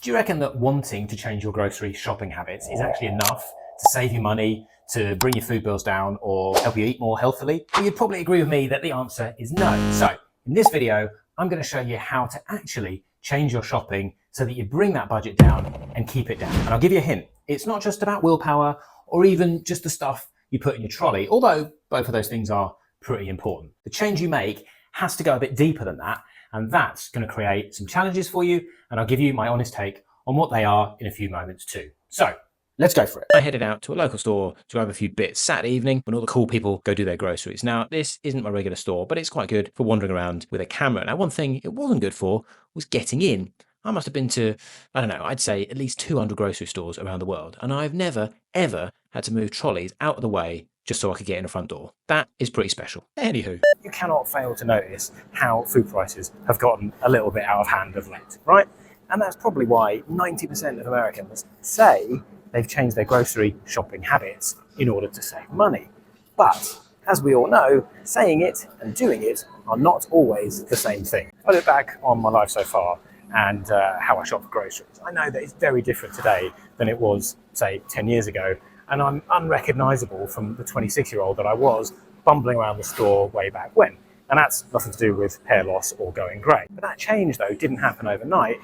Do you reckon that wanting to change your grocery shopping habits is actually enough to save you money, to bring your food bills down, or help you eat more healthily? Well, you'd probably agree with me that the answer is no. So in this video, I'm going to show you how to actually change your shopping so that you bring that budget down and keep it down. And I'll give you a hint. It's not just about willpower or even just the stuff you put in your trolley, although both of those things are pretty important. The change you make has to go a bit deeper than that, and that's going to create some challenges for you, and I'll give you my honest take on what they are in a few moments too. So let's go for it. I headed out to a local store to grab a few bits Saturday evening when all the cool people go do their groceries. Now, this isn't my regular store, but it's quite good for wandering around with a camera. Now, one thing it wasn't good for was getting in. I must have been to, I don't know, I'd say at least 200 grocery stores around the world, and I've never, ever had to move trolleys out of the way just so I could get in the front door. That is pretty special. Anywho, you cannot fail to notice how food prices have gotten a little bit out of hand of late, right? And that's probably why 90% of Americans say they've changed their grocery shopping habits in order to save money. But as we all know, saying it and doing it are not always the same thing. I look back on my life so far and how I shop for groceries. I know that it's very different today than it was, say, 10 years ago. And I'm unrecognisable from the 26-year-old that I was bumbling around the store way back when. And that's nothing to do with hair loss or going grey. But that change, though, didn't happen overnight.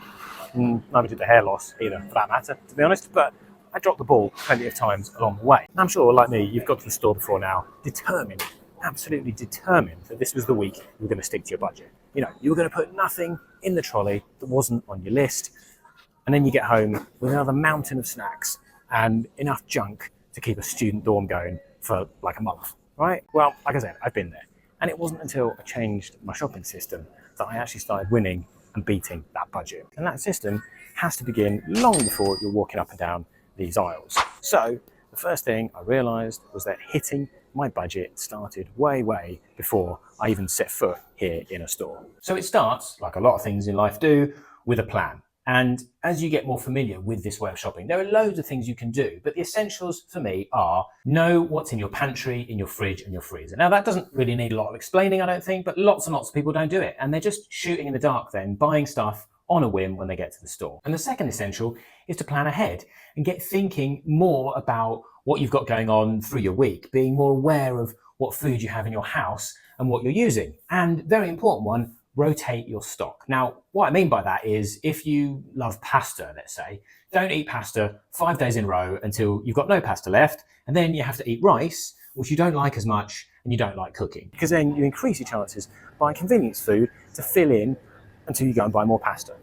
Neither did the hair loss either, for that matter, to be honest. But I dropped the ball plenty of times along the way. And I'm sure, like me, you've got to the store before now, determined, absolutely determined that this was the week you were going to stick to your budget. You know, you were going to put nothing in the trolley that wasn't on your list. And then you get home with another mountain of snacks and enough junk to keep a student dorm going for like a month, right? Well, like I said, I've been there. And it wasn't until I changed my shopping system that I actually started winning and beating that budget. And that system has to begin long before you're walking up and down these aisles. So the first thing I realized was that hitting my budget started way before I even set foot here in a store. So it starts, like a lot of things in life do, with a plan. And as you get more familiar with this way of shopping, there are loads of things you can do, but the essentials for me are know what's in your pantry, in your fridge and your freezer. Now that doesn't really need a lot of explaining, I don't think, but lots and lots of people don't do it. And they're just shooting in the dark then, buying stuff on a whim when they get to the store. And the second essential is to plan ahead and get thinking more about what you've got going on through your week, being more aware of what food you have in your house and what you're using. And very important one, rotate your stock. Now, what I mean by that is if you love pasta, let's say, don't eat pasta 5 days in a row until you've got no pasta left, and then you have to eat rice, which you don't like as much and you don't like cooking. Because then you increase your chances buying convenience food to fill in until you go and buy more pasta.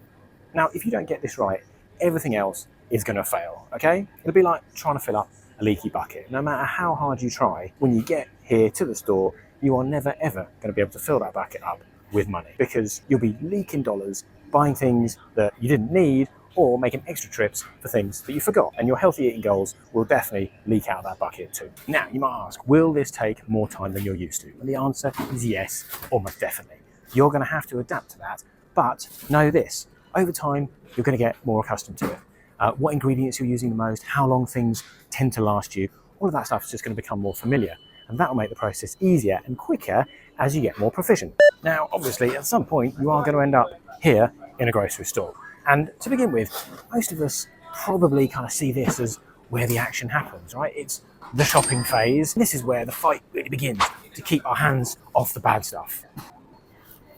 Now, if you don't get this right, everything else is going to fail, okay? It'll be like trying to fill up a leaky bucket. No matter how hard you try, when you get here to the store, you are never ever going to be able to fill that bucket up with money, because you'll be leaking dollars buying things that you didn't need or making extra trips for things that you forgot, and your healthy eating goals will definitely leak out of that bucket too. Now you might ask, will this take more time than you're used to? And the answer is yes, almost definitely. You're going to have to adapt to that, but know this, over time you're going to get more accustomed to it. What ingredients you're using the most, how long things tend to last you, all of that stuff is just going to become more familiar, and that will make the process easier and quicker as you get more proficient. Now, obviously, at some point, you are going to end up here in a grocery store. And to begin with, most of us probably kind of see this as where the action happens, right? It's the shopping phase. This is where the fight really begins to keep our hands off the bad stuff.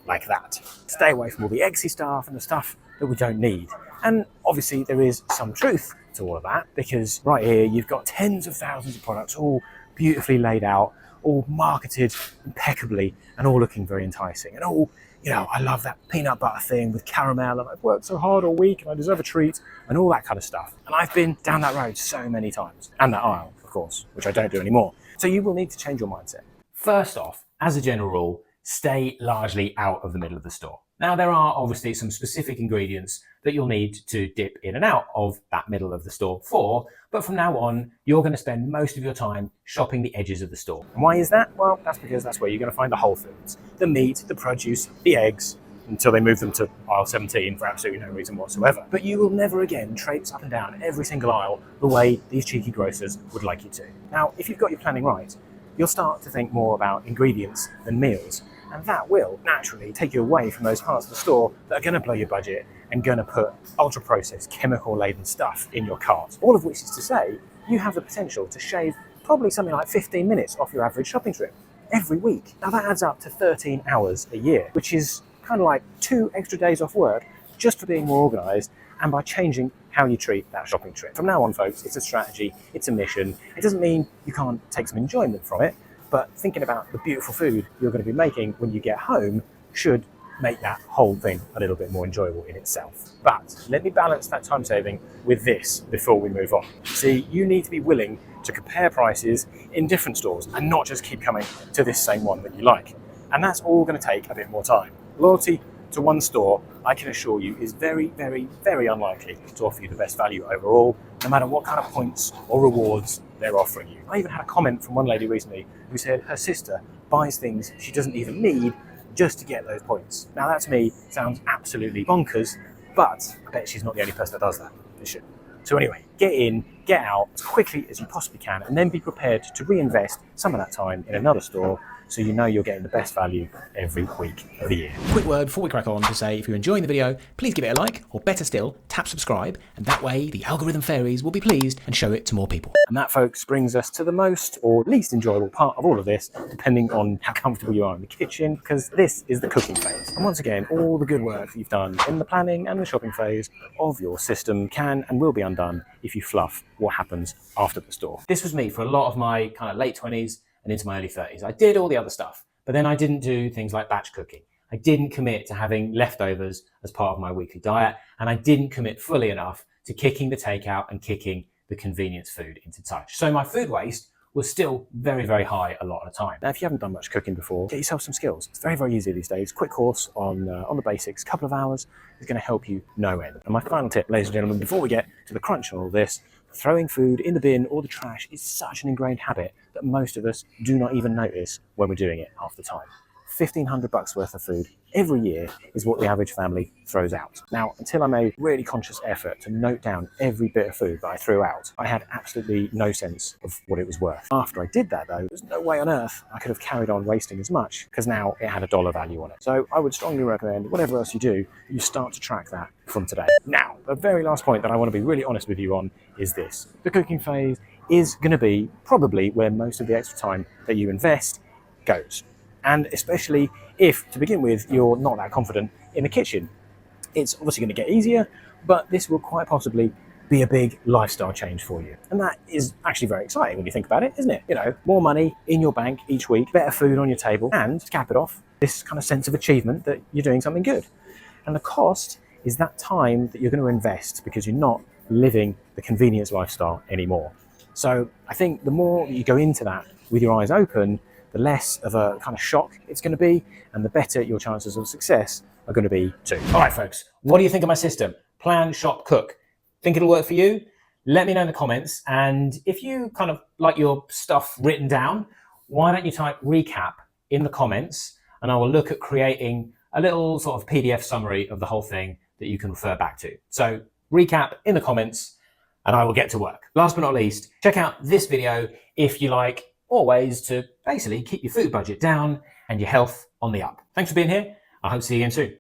Like that. Stay away from all the eggsy stuff and the stuff that we don't need. And obviously, there is some truth to all of that, because right here, you've got tens of thousands of products all beautifully laid out, all marketed impeccably and all looking very enticing. And all, you know, I love that peanut butter thing with caramel, and I've worked so hard all week and I deserve a treat, and all that kind of stuff. And I've been down that road so many times, and that aisle, of course, which I don't do anymore. So you will need to change your mindset. First off, as a general rule, stay largely out of the middle of the store. Now, there are obviously some specific ingredients that you'll need to dip in and out of that middle of the store for, but from now on, you're going to spend most of your time shopping the edges of the store. And why is that? Well, that's because that's where you're going to find the whole foods, the meat, the produce, the eggs, until they move them to aisle 17 for absolutely no reason whatsoever. But you will never again traipse up and down every single aisle the way these cheeky grocers would like you to. Now, if you've got your planning right, you'll start to think more about ingredients than meals. And that will naturally take you away from those parts of the store that are going to blow your budget and going to put ultra-processed, chemical-laden stuff in your cart. All of which is to say, you have the potential to shave probably something like 15 minutes off your average shopping trip every week. Now that adds up to 13 hours a year, which is kind of like 2 extra days off work just for being more organised and by changing how you treat that shopping trip. From now on, folks, it's a strategy, it's a mission. It doesn't mean you can't take some enjoyment from it, but thinking about the beautiful food you're going to be making when you get home should make that whole thing a little bit more enjoyable in itself. But let me balance that time saving with this before we move on. See, you need to be willing to compare prices in different stores and not just keep coming to this same one that you like. And that's all going to take a bit more time. Loyalty to one store, I can assure you, is very, very, very unlikely to offer you the best value overall, no matter what kind of points or rewards they're offering you. I even had a comment from one lady recently who said her sister buys things she doesn't even need just to get those points. Now that to me sounds absolutely bonkers, but I bet she's not the only person that does that. It should. So anyway, get in, get out as quickly as you possibly can, and then be prepared to reinvest some of that time in another store so you know you're getting the best value every week of the year. Quick word before we crack on to say, if you're enjoying the video, please give it a like, or better still, tap subscribe, and that way the algorithm fairies will be pleased and show it to more people. And that, folks, brings us to the most or least enjoyable part of all of this, depending on how comfortable you are in the kitchen, because this is the cooking phase. And once again, all the good work that you've done in the planning and the shopping phase of your system can and will be undone if you fluff what happens after the store. This was me for a lot of my kind of late 20s and into my early 30s. I did all the other stuff, but then I didn't do things like batch cooking. I didn't commit to having leftovers as part of my weekly diet, and I didn't commit fully enough to kicking the takeout and kicking the convenience food into touch. So my food waste was still very, very high a lot of the time. Now, if you haven't done much cooking before, get yourself some skills. It's very, very easy these days. Quick course on the basics, couple of hours is going to help you no end. And my final tip, ladies and gentlemen, before we get to the crunch on all this, throwing food in the bin or the trash is such an ingrained habit that most of us do not even notice when we're doing it half the time. $1,500 worth of food every year is what the average family throws out. Now, until I made really conscious effort to note down every bit of food that I threw out, I had absolutely no sense of what it was worth. After I did that, though, there's no way on earth I could have carried on wasting as much, because now it had a dollar value on it. So I would strongly recommend, whatever else you do, you start to track that from today. Now, the very last point that I want to be really honest with you on is this. The cooking phase is going to be probably where most of the extra time that you invest goes. And especially if, to begin with, you're not that confident in the kitchen. It's obviously going to get easier, but this will quite possibly be a big lifestyle change for you. And that is actually very exciting when you think about it, isn't it? You know, more money in your bank each week, better food on your table, and to cap it off, this kind of sense of achievement that you're doing something good. And the cost is that time that you're going to invest because you're not living the convenience lifestyle anymore. So I think the more you go into that with your eyes open, the less of a kind of shock it's going to be, and the better your chances of success are going to be too. All right, folks, what do you think of my system? Plan, shop, cook. Think it'll work for you? Let me know in the comments. And if you kind of like your stuff written down, why don't you type recap in the comments, and I will look at creating a little sort of PDF summary of the whole thing that you can refer back to. So recap in the comments, and I will get to work. Last but not least, check out this video if you like ways to basically keep your food budget down and your health on the up. Thanks for being here. I hope to see you again soon.